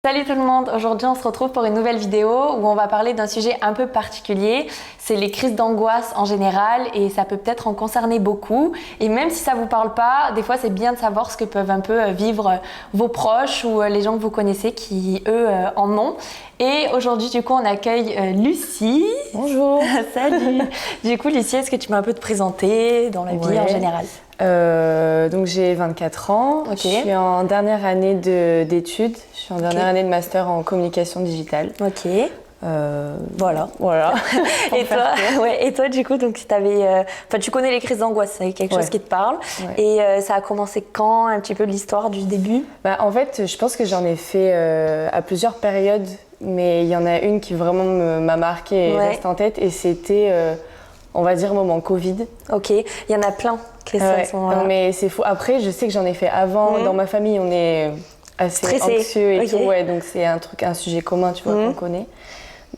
Salut tout le monde, aujourd'hui on se retrouve pour une nouvelle vidéo où on va parler d'un sujet un peu particulier, c'est les crises d'angoisse en général et ça peut peut-être en concerner beaucoup et même si ça vous parle pas, des fois c'est bien de savoir ce que peuvent un peu vivre vos proches ou les gens que vous connaissez qui eux en ont. Et aujourd'hui du coup on accueille Lucie. Bonjour. Salut. Du coup Lucie, est-ce que tu peux un peu te présenter dans la vie en général? Donc j'ai 24 ans, Ok. Je suis en dernière année d'études, je suis en dernière année de master en communication digitale. Ok. Voilà. Et toi du coup donc tu connais les crises d'angoisse, c'est quelque chose qui te parle. Ouais. Et ça a commencé quand, un petit peu l'histoire du début? En fait, je pense que j'en ai fait à plusieurs périodes, mais il y en a une qui vraiment m'a marquée et reste en tête, et c'était, on va dire, moment Covid. Ok, il y en a plein qui sont non, mais c'est fou. Après, je sais que j'en ai fait avant. Dans ma famille, on est assez stressé, anxieux et tout, donc c'est un sujet commun, tu vois, qu'on connaît.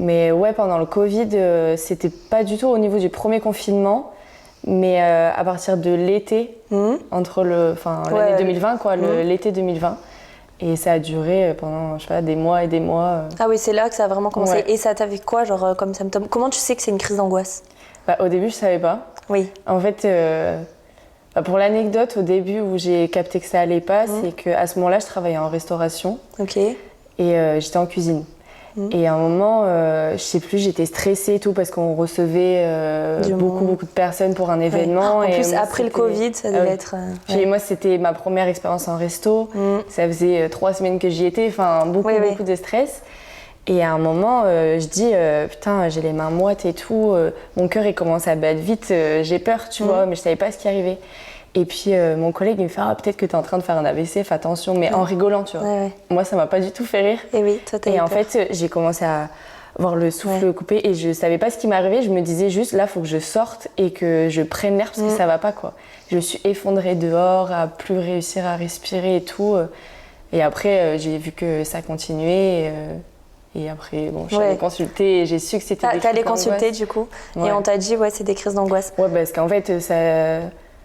Mais ouais, pendant le Covid, c'était pas du tout au niveau du premier confinement, mais à partir de l'été, entre l'année 2020, l'été 2020. Et ça a duré pendant, je sais pas, des mois et des mois. Ah oui, c'est là que ça a vraiment commencé. Ouais. Et ça t'avait quoi, genre, comme symptôme? Comment tu sais que c'est une crise d'angoisse? Au début, je savais pas. Oui. En fait, pour l'anecdote, au début où j'ai capté que ça allait pas, c'est qu'à ce moment-là, je travaillais en restauration. Ok. Et j'étais en cuisine. Et à un moment, je sais plus, j'étais stressée et tout parce qu'on recevait beaucoup de personnes pour un événement. En et plus, moi, après le Covid, ça devait être... Puis moi, c'était ma première expérience en resto. Ça faisait 3 semaines que j'y étais, beaucoup de stress. Et à un moment, je dis, putain, j'ai les mains moites et tout, mon cœur il commence à battre vite, j'ai peur, tu vois, mais je savais pas ce qui arrivait. Et puis mon collègue il me fait, peut-être que t'es en train de faire un AVC, fais attention, mais en rigolant, tu vois. Moi, ça m'a pas du tout fait rire. Et oui, toi, t'as eu Et en peur. fait, j'ai commencé à avoir le souffle coupé et je savais pas ce qui m'arrivait. Je me disais juste, là, faut que je sorte et que je prenne l'air parce que ça va pas, quoi. Je me suis effondrée dehors, à plus réussir à respirer et tout. Et après, j'ai vu que ça continuait. Et après, je suis allée consulter et j'ai su que c'était des crises d'angoisse. T'allais consulter du coup et on t'a dit, c'est des crises d'angoisse. Ouais, parce qu'en fait, ça...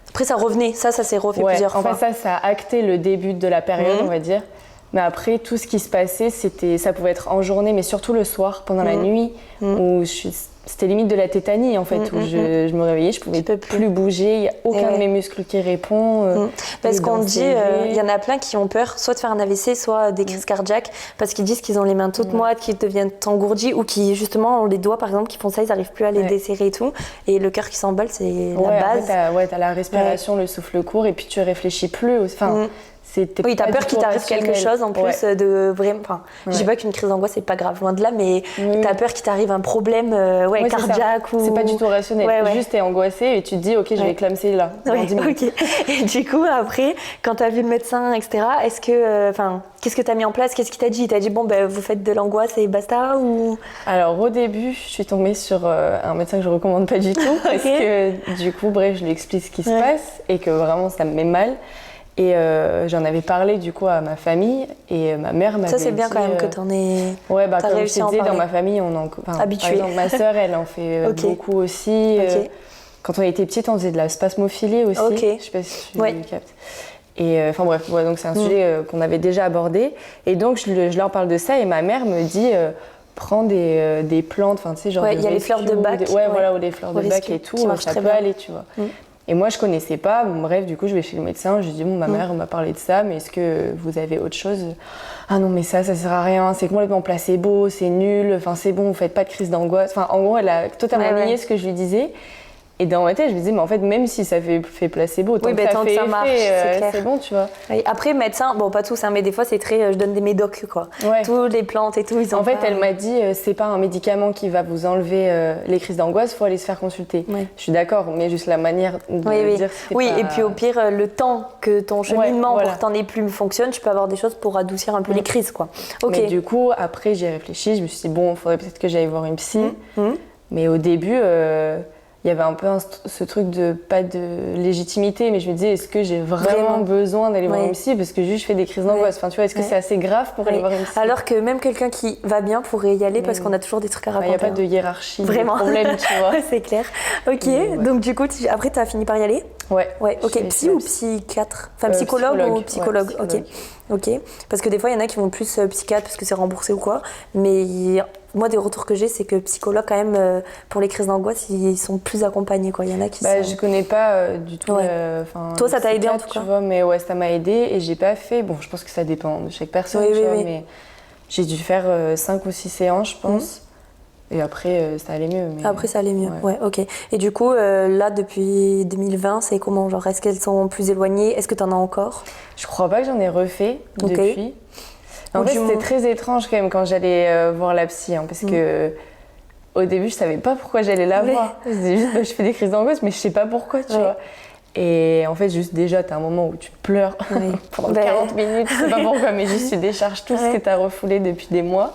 Après, ça revenait, ça s'est refait plusieurs fois. En fait, ça a acté le début de la période, on va dire. Mais après, tout ce qui se passait, ça pouvait être en journée, mais surtout le soir, pendant la nuit, où c'était limite de la tétanie, en fait, où je me réveillais, je pouvais plus bouger, il n'y a aucun de mes muscles qui répond. Parce qu'on dit, il y en a plein qui ont peur, soit de faire un AVC, soit des crises cardiaques, parce qu'ils disent qu'ils ont les mains toutes moites, qu'ils deviennent engourdis, ou qui, justement, ont les doigts, par exemple, qui font ça, ils n'arrivent plus à les desserrer et tout. Et le cœur qui s'emballe, c'est la base. En fait, t'as la respiration, le souffle court, et puis tu réfléchis plus. Oui, t'as peur qu'il t'arrive quelque chose en plus de vraiment. Je dis pas qu'une crise d'angoisse c'est pas grave, loin de là, mais t'as peur qu'il t'arrive un problème cardiaque ou. C'est pas du tout rationnel. Juste t'es angoissée et tu te dis ok, je vais éclamer là. Dans 10 minutes. Et du coup après, quand t'as vu le médecin, etc. Est-ce que, qu'est-ce que t'as mis en place? Qu'est-ce qu'il t'a dit? Il t'a dit vous faites de l'angoisse et basta ou? Alors au début, je suis tombée sur un médecin que je recommande pas du tout parce que du coup, bref, je lui explique ce qui se passe et que vraiment ça me met mal. Et j'en avais parlé du coup à ma famille et ma mère m'avait dit... Ça c'est bien quand même que t'en aies comme réussi je te disais, dans parler. ma famille, Habitué. Par exemple, ma sœur, elle en fait beaucoup aussi. Quand on était petite, on faisait de la spasmophilie aussi. Je sais pas si tu captes. Et donc c'est un sujet qu'on avait déjà abordé. Et donc je leur parle de ça et ma mère me dit... prends des plantes, tu sais, genre il y a les fleurs de bac. Ou les fleurs de bac et tout, ça peut aller, tu vois. Et moi, je connaissais pas. Bref, du coup, je vais chez le médecin. Je lui dis, ma mère m'a parlé de ça, mais est-ce que vous avez autre chose? Ah non, mais ça sert à rien. C'est complètement placebo, c'est nul. C'est bon, vous faites pas de crise d'angoisse. En gros, elle a totalement nié ce que je lui disais. Et dans ma tête, je me disais, mais en fait, même si ça fait placebo, tant que ça fait effet, c'est bon, tu vois. Oui. Après, médecin, pas tous, mais des fois, c'est très, je donne des médocs, quoi. Toutes les plantes et tout, ils ont elle m'a dit, c'est pas un médicament qui va vous enlever les crises d'angoisse, faut aller se faire consulter. Je suis d'accord, mais juste la manière de dire c'était pas... et puis au pire, le temps que ton cheminement pour que t'en aies plus fonctionne, tu peux avoir des choses pour adoucir un peu les crises, quoi. Mais du coup, après, j'ai réfléchi, je me suis dit, il faudrait peut-être que j'aille voir une psy. Mais au début... il y avait un peu ce truc de pas de légitimité, mais je me disais, est-ce que j'ai vraiment besoin d'aller voir une psy parce que juste je fais des crises d'angoisse. Tu vois, est-ce que c'est assez grave pour aller voir une psy? Alors que même quelqu'un qui va bien pourrait y aller parce qu'on a toujours des trucs à raconter. Il n'y a pas de hiérarchie, vraiment. De problème, tu vois. C'est clair. Ok, donc du coup, après, tu as fini par y aller? Ouais. Ouais, ok. Psy ou psychiatre? Enfin, psychologue ou psychologue? Ouais, ok. Parce que des fois, il y en a qui vont plus psychiatre parce que c'est remboursé ou quoi. Mais moi, des retours que j'ai, c'est que psychologue, quand même, pour les crises d'angoisse, ils sont plus accompagnés, quoi. Il y en a qui sont... Je connais pas du tout. Toi, ça t'a aidé en tout cas? Tu vois, mais ouais, ça m'a aidé et j'ai pas fait. Bon, je pense que ça dépend de chaque personne, mais j'ai dû faire 5 ou 6 séances, je pense. Et après, ça allait mieux. Mais... Après, ça allait mieux, ouais, ok. Et du coup, là, depuis 2020, c'est comment? Genre, est-ce qu'elles sont plus éloignées? Est-ce que t'en as encore? Je crois pas que j'en ai refait depuis. En fait, c'était très étrange quand même quand j'allais voir la psy, hein, parce que au début, je savais pas pourquoi j'allais la voir. Je disais juste, je fais des crises d'angoisse, mais je sais pas pourquoi, tu vois. Et en fait, juste déjà, t'as un moment où tu pleures pendant 40 minutes, je sais pas pourquoi, mais juste tu décharges tout ce que t'as refoulé depuis des mois.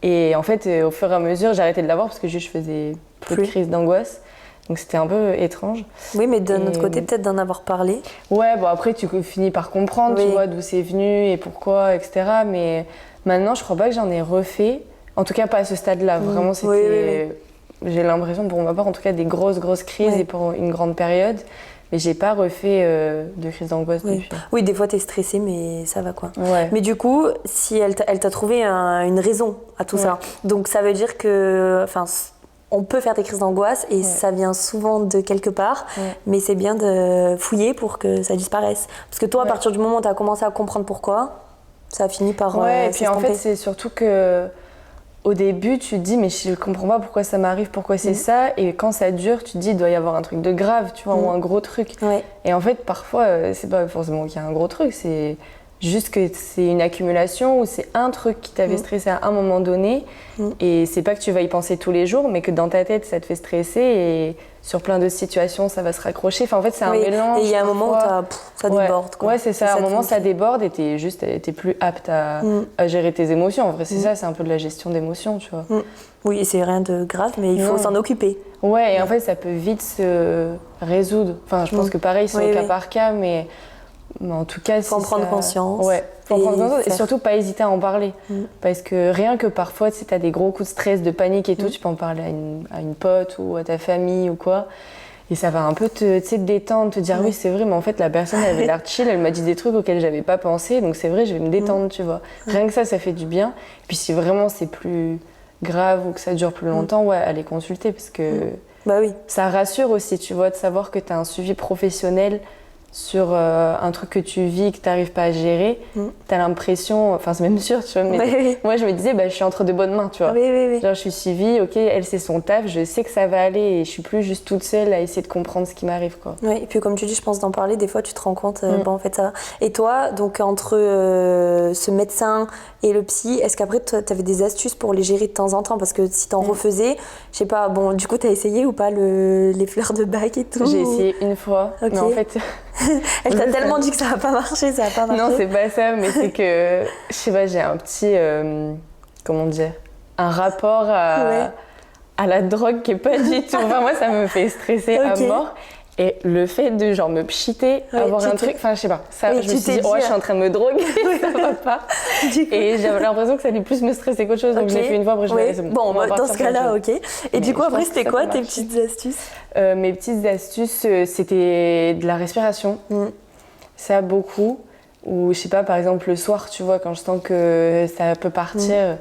Et en fait, au fur et à mesure, j'ai arrêté de l'avoir parce que juste je faisais plus de crises d'angoisse. Donc c'était un peu étrange. Oui, mais d'un autre côté, peut-être d'en avoir parlé. Ouais, bon après, tu finis par comprendre, tu vois, d'où c'est venu et pourquoi, etc. Mais maintenant, je crois pas que j'en ai refait. En tout cas, pas à ce stade-là. Vraiment, c'était... J'ai l'impression, pour ma part, en tout cas, des grosses crises et pour une grande période. Mais j'ai pas refait de crise d'angoisse depuis. Oui, des fois t'es stressée, mais ça va quoi. Ouais. Mais du coup, si elle t'a trouvé une raison à tout ça, donc ça veut dire que, enfin, on peut faire des crises d'angoisse et ça vient souvent de quelque part, mais c'est bien de fouiller pour que ça disparaisse. Parce que toi, à partir du moment où t'as commencé à comprendre pourquoi, ça a fini par et puis en fait, c'est surtout que au début, tu te dis, mais je comprends pas pourquoi ça m'arrive, pourquoi c'est ça. Et quand ça dure, tu te dis, il doit y avoir un truc de grave, tu vois, ou un gros truc. Et en fait, parfois, c'est pas forcément qu'il y a un gros truc, c'est juste que c'est une accumulation ou c'est un truc qui t'avait stressé à un moment donné. Et c'est pas que tu vas y penser tous les jours, mais que dans ta tête, ça te fait stresser. Et sur plein de situations, ça va se raccrocher. Enfin, en fait, c'est un mélange. Et il y a un moment où ça déborde. Quoi. Ouais, c'est ça. À un moment, ça déborde et t'es plus apte à gérer tes émotions. En vrai, c'est ça, c'est un peu de la gestion d'émotions, tu vois. Oui, et c'est rien de grave, mais il faut s'en occuper. Ouais, et en fait, ça peut vite se résoudre. Enfin, je pense que pareil, c'est au cas par cas, mais en tout cas, faut en prendre conscience. Ouais, faut en prendre conscience et surtout pas hésiter à en parler. Parce que rien que parfois, si t'as des gros coups de stress, de panique et tout, tu peux en parler à une pote ou à ta famille ou quoi. Et ça va un peu te détendre, te dire oui, c'est vrai, mais en fait, la personne, elle avait l'air chill, elle m'a dit des trucs auxquels j'avais pas pensé, donc c'est vrai, je vais me détendre, tu vois. Rien que ça fait du bien. Et puis si vraiment c'est plus grave ou que ça dure plus longtemps, allez consulter parce que ça rassure aussi, tu vois, de savoir que t'as un suivi professionnel sur un truc que tu vis, que tu n'arrives pas à gérer, tu as l'impression, enfin c'est même sûr, tu vois, mais moi je me disais, je suis entre de bonnes mains, tu vois. Genre je suis suivie, ok, elle c'est son taf, je sais que ça va aller et je suis plus juste toute seule à essayer de comprendre ce qui m'arrive, quoi. Et puis comme tu dis, je pense d'en parler, des fois tu te rends compte, en fait ça va. Et toi, donc entre ce médecin et le psy, est-ce qu'après tu avais des astuces pour les gérer de temps en temps? Parce que si t'en refaisais, je sais pas, bon du coup t'as essayé ou pas les fleurs de bac et tout? J'ai essayé une fois, mais en fait... Elle t'a tellement dit que ça n'a pas marché, ça n'a pas marché. Non, c'est pas ça, mais c'est que, je sais pas, j'ai un petit, comment dire, un rapport à la drogue qui est pas du tout... Enfin, moi, ça me fait stresser à mort. Et le fait de genre me pchiter, avoir un truc, enfin je sais pas, ça, je me suis dit, je suis en train de me droguer, ça va pas. Et j'avais l'impression que ça allait plus me stresser qu'autre chose, donc je l'ai fait une fois, après je me suis dit, c'est bon. Bon, dans ce cas-là, ok. Et du coup, après, c'était quoi tes petites astuces? Mes petites astuces, c'était de la respiration, ça beaucoup. Ou je sais pas, par exemple le soir, tu vois, quand je sens que ça peut partir...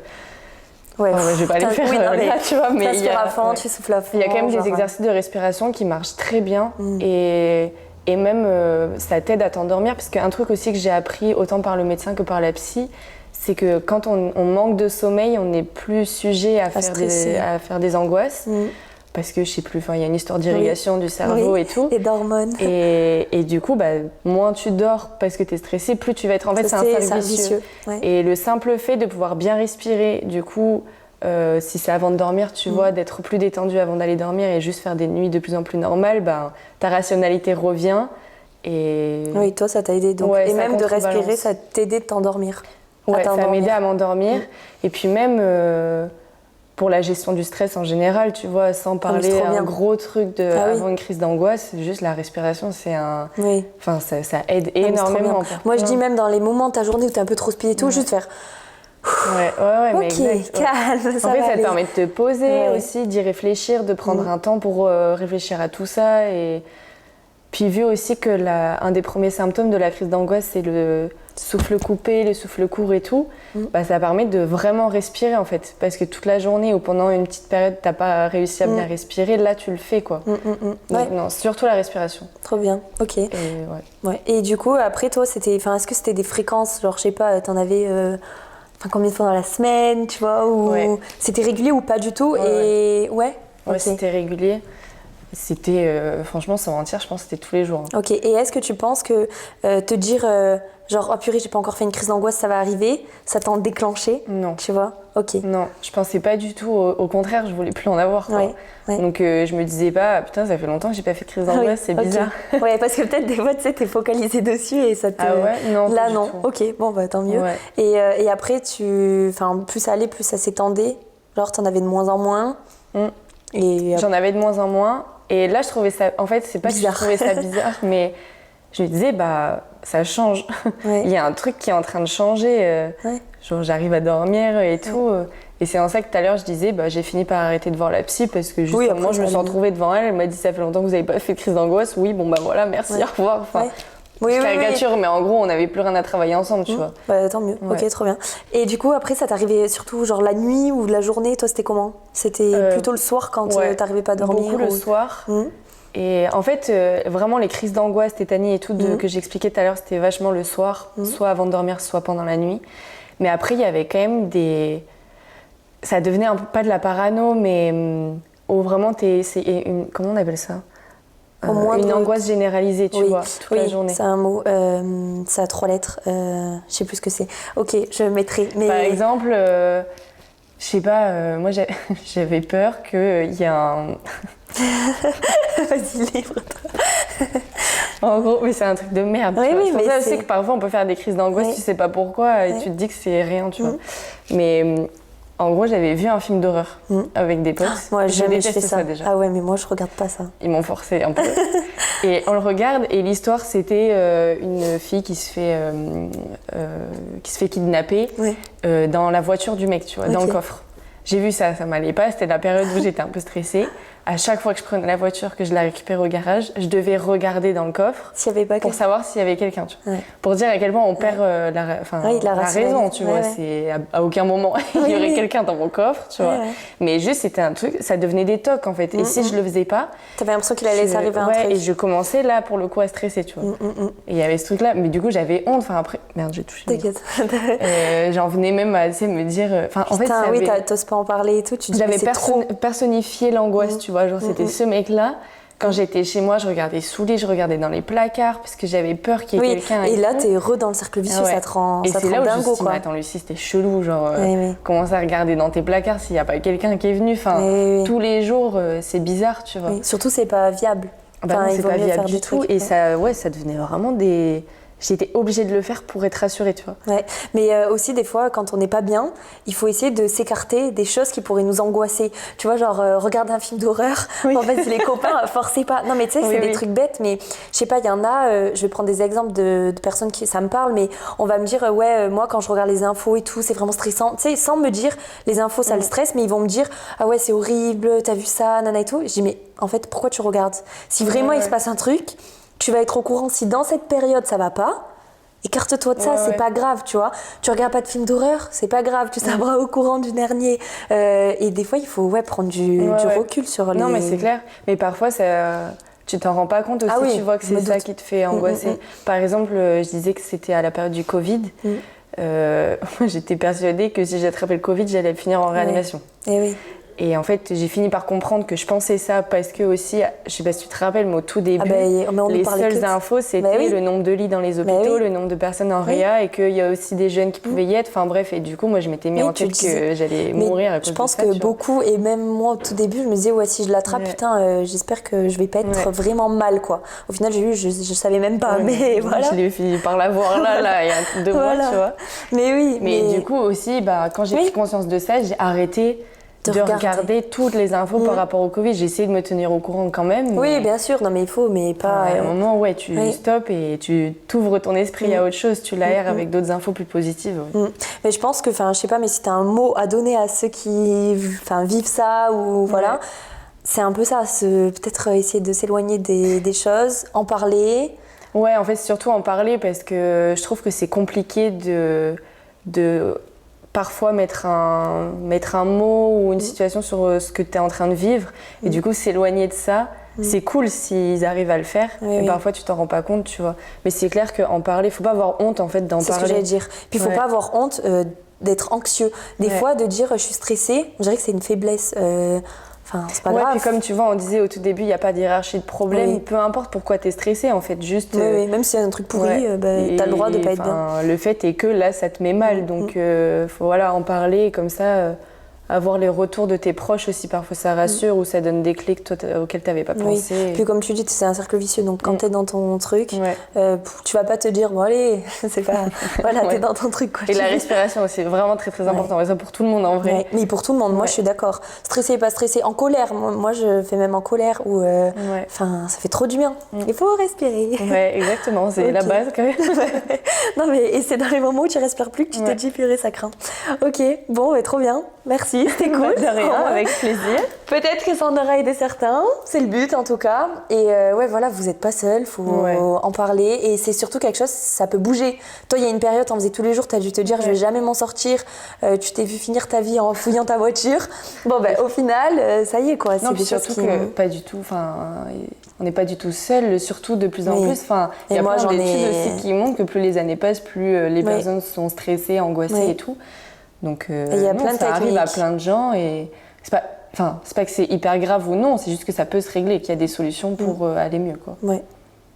je vais pas les faire là, tu vois, mais il y a tu souffles à fond. Il y a quand même des exercices de respiration qui marchent très bien et même ça t'aide à t'endormir parce qu'un truc aussi que j'ai appris autant par le médecin que par la psy, c'est que quand on manque de sommeil, on est plus sujet à faire des angoisses. Parce que je sais plus, il y a une histoire d'irrigation du cerveau et tout. Et d'hormones. Et du coup, moins tu dors parce que tu es stressé, plus tu vas être... En fait, c'est un cercle vicieux. Et le simple fait de pouvoir bien respirer, du coup, si c'est avant de dormir, tu vois, d'être plus détendu avant d'aller dormir et juste faire des nuits de plus en plus normales, ta rationalité revient. Et... Oui, toi, ça t'a aidé. Donc. Et même de respirer, ça t'aidait de t'endormir. Ouais, ça m'aidait à m'endormir. Et puis même... pour la gestion du stress en général, tu vois, sans parler un gros truc avant une crise d'angoisse, juste la respiration, c'est un... Enfin, ça aide énormément. Moi, je dis même dans les moments de ta journée où t'es un peu trop speed et tout, juste faire... mais exact. Calme, ça permet de te poser aussi, d'y réfléchir, de prendre un temps pour réfléchir à tout ça. Et Puis vu aussi que un des premiers symptômes de la crise d'angoisse, c'est le souffle coupé, le souffle court et tout, bah, ça permet de vraiment respirer en fait. Parce que toute la journée ou pendant une petite période, t'as pas réussi à bien respirer, là tu le fais quoi. Donc, non, surtout la respiration. Trop bien, ok. Et, Et du coup, après toi, est-ce que c'était des fréquences, genre je sais pas, t'en avais combien de fois dans la semaine, tu vois, ou c'était régulier ou pas du tout? Ouais, c'était régulier. C'était, franchement, sans mentir, je pense que c'était tous les jours. Ok, et est-ce que tu penses que te dire, genre, oh purée, j'ai pas encore fait une crise d'angoisse, ça va arriver, ça t'en déclenché? Non. Tu vois? Ok. Non, je pensais pas du tout, au contraire, je voulais plus en avoir, quoi. Donc je me disais pas, putain, ça fait longtemps que j'ai pas fait de crise d'angoisse, c'est bizarre. Ouais, parce que peut-être des fois, tu sais, t'es focalisée dessus et ça te... Ah ouais? Non, là, pas non. du tout. Ok, bon, bah tant mieux. Ouais. Et après, plus ça allait, plus ça s'étendait, genre, t'en avais de moins en moins. Et j'en avais de moins en moins. Et là, je trouvais ça... En fait, c'est pas bizarre. que je trouvais ça bizarre, mais je me disais, bah, ça change. Il y a un truc qui est en train de changer. Genre, j'arrive à dormir et tout. Et c'est en ça que tout à l'heure, je disais, bah, j'ai fini par arrêter de voir la psy parce que justement, je me suis retrouvée devant elle. Elle m'a dit, ça fait longtemps que vous n'avez pas fait de crise d'angoisse. Oui, bon, bah voilà, merci, au revoir. Enfin, je caricature, mais en gros, on n'avait plus rien à travailler ensemble, tu vois. Bah, tant mieux, ok, trop bien. Et du coup, après, ça t'arrivait surtout genre la nuit ou la journée? Toi, c'était comment? C'était plutôt le soir quand t'arrivais pas à dormir? Beaucoup le soir. Et en fait, vraiment, les crises d'angoisse, tétanie et tout que j'expliquais tout à l'heure, c'était vachement le soir, soit avant de dormir, soit pendant la nuit. Mais après, il y avait quand même des... Ça devenait un peu, pas de la parano, mais où vraiment, comment on appelle ça? Une angoisse généralisée, tu vois, toute la journée. C'est un mot, ça a 3 lettres, je sais plus ce que c'est. Ok, je mettrai. Mais... Par exemple, je sais pas, moi j'avais peur qu'il y ait un... Vas-y, livre-toi. En gros, mais c'est un truc de merde. Oui, c'est pour ça aussi que parfois on peut faire des crises d'angoisse, tu sais pas pourquoi, et tu te dis que c'est rien, tu vois. Mais... En gros, j'avais vu un film d'horreur avec des potes. Moi, jamais je fais ça déjà. Ah ouais, mais moi, je regarde pas ça. Ils m'ont forcé un peu. Et on le regarde, et l'histoire, c'était une fille qui se fait kidnapper dans la voiture du mec, tu vois, dans le coffre. J'ai vu ça m'allait pas. C'était la période où j'étais un peu stressée. À chaque fois que je prenais la voiture, que je la récupérais au garage, je devais regarder dans le coffre pour savoir s'il y avait quelqu'un. Pour dire à quel point on perd la raison, tu vois. C'est à aucun moment il y aurait quelqu'un dans mon coffre, tu vois. Mais juste, c'était un truc, ça devenait des tocs en fait. Et si je le faisais pas, t'avais l'impression qu'il allait s'arriver un truc. Et je commençais là pour le coup à stresser, tu vois. Et il y avait ce truc-là, mais du coup j'avais honte. Enfin après, merde, j'ai touché. T'inquiète. J'en venais même à me dire. En fait, t'oses pas en parler et tout. J'avais personnifié l'angoisse, tu vois. Genre, c'était ce mec-là. Quand j'étais chez moi, je regardais sous lit, je regardais dans les placards parce que j'avais peur qu'il y ait quelqu'un. Et là, t'es dans le cercle vicieux, ça te rend dingo. Et c'est là où je me suis dit, mais attends, Lucie, c'était chelou. Genre, commence à regarder dans tes placards s'il n'y a pas quelqu'un qui est venu. Enfin, tous les jours, c'est bizarre, tu vois. Surtout, c'est pas viable. Bah non, c'est pas viable du tout. Et ça devenait vraiment des... J'étais obligée de le faire pour être rassurée, tu vois. Ouais, mais aussi des fois, quand on n'est pas bien, il faut essayer de s'écarter des choses qui pourraient nous angoisser. Tu vois, genre regarder un film d'horreur. En fait, les copains, forcez pas. Non, mais tu sais, c'est des trucs bêtes. Mais je sais pas, il y en a. Je vais prendre des exemples de personnes qui ça me parle, mais on va me dire moi quand je regarde les infos et tout, c'est vraiment stressant. Tu sais, sans me dire les infos ça le stresse, mais ils vont me dire ah ouais c'est horrible, t'as vu ça, nana et tout. Je dis mais en fait pourquoi tu regardes? Si vraiment il se passe un truc. Tu vas être au courant si dans cette période ça va pas, écarte-toi de ça, c'est pas grave, tu vois. Tu regardes pas de film d'horreur, c'est pas grave, tu seras au courant du dernier. Et des fois, il faut prendre du recul sur les... Non, mais c'est clair. Mais parfois, tu t'en rends pas compte aussi, tu vois que c'est ça qui te fait angoisser. Par exemple, je disais que c'était à la période du Covid. J'étais persuadée que si j'attrapais le Covid, j'allais finir en réanimation. Et en fait, j'ai fini par comprendre que je pensais ça parce que aussi, je sais pas si tu te rappelles, mais au tout début, les seules infos, c'était le nombre de lits dans les hôpitaux, le nombre de personnes en réa et qu'il y a aussi des jeunes qui pouvaient y être. Enfin bref, et du coup, moi, je m'étais mis en tête que j'allais mourir à cause de ça. Je pense que beaucoup, et même moi au tout début, je me disais, si je l'attrape, putain, j'espère que je vais pas être vraiment mal, quoi. Au final, je savais même pas, mais voilà. Je l'ai fini par l'avoir là, il y a 2 mois, tu vois. Mais du coup aussi, quand j'ai pris conscience de ça, j'ai arrêté de regarder toutes les infos par rapport au Covid. J'ai essayé de me tenir au courant quand même. Oui, bien sûr. Non, mais il faut, mais pas... À un moment, tu stoppes et tu t'ouvres ton esprit à autre chose. Tu l'aères avec d'autres infos plus positives. Mais je pense que, je sais pas, mais si t'as un mot à donner à ceux qui vivent ça ou voilà... c'est un peu ça, peut-être essayer de s'éloigner des choses, en parler. Ouais, en fait, surtout en parler parce que je trouve que c'est compliqué de parfois mettre un mot ou une situation sur ce que tu es en train de vivre. Et du coup, s'éloigner de ça, c'est cool s'ils arrivent à le faire. Mais parfois, tu t'en rends pas compte, tu vois. Mais c'est clair qu'en parler, il faut pas avoir honte, en fait, d'en parler. C'est ce que j'allais dire. Puis il faut pas avoir honte d'être anxieux. Des fois, de dire « je suis stressée », on dirait que c'est une faiblesse. Enfin, c'est pas grave. Puis comme tu vois, on disait au tout début, il n'y a pas de hiérarchie de problème. Peu importe pourquoi tu es stressé, en fait, juste... même si c'est un truc pourri, t'as le droit de pas être bien. Le fait est que là, ça te met mal. Donc, faut en parler comme ça... avoir les retours de tes proches aussi, parfois ça rassure ou ça donne des clés auxquels tu n'avais pas pensé. Puis comme tu dis, c'est un cercle vicieux, donc quand tu es dans ton truc, tu vas pas te dire, bon allez, c'est pas... Voilà, t'es dans ton truc. Quoi, et la respiration aussi, vraiment très très important, ça pour tout le monde en vrai. Mais pour tout le monde, moi je suis d'accord. Stressé, pas stressé, en colère, moi je fais même en colère, où ça fait trop du bien. Il faut respirer. Ouais, exactement, c'est la base quand même. Non mais et c'est dans les moments où tu respires plus que tu te dis, purée, ça craint. Ok, bon, mais trop bien. Merci, c'était cool. De rien, avec plaisir. Peut-être que ça en aura aidé certains, c'est le but en tout cas. Et vous n'êtes pas seul, il faut en parler. Et c'est surtout quelque chose, ça peut bouger. Toi, il y a une période, t'en faisais tous les jours, t'as dû te dire, je vais jamais m'en sortir. Tu t'es vu finir ta vie en fouillant ta voiture. Bon, au final, ça y est quoi. Non, puis surtout que pas du tout, on n'est pas du tout seul, surtout de plus en plus. Il y a plein d'études aussi qui montrent que plus les années passent, plus les personnes sont stressées, angoissées et tout. Donc ça arrive à plein de gens et c'est pas que c'est hyper grave ou non, c'est juste que ça peut se régler, qu'il y a des solutions pour aller mieux, quoi. Ouais.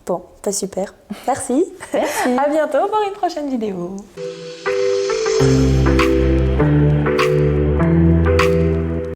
Bon, super. Merci. Merci. À bientôt pour une prochaine vidéo.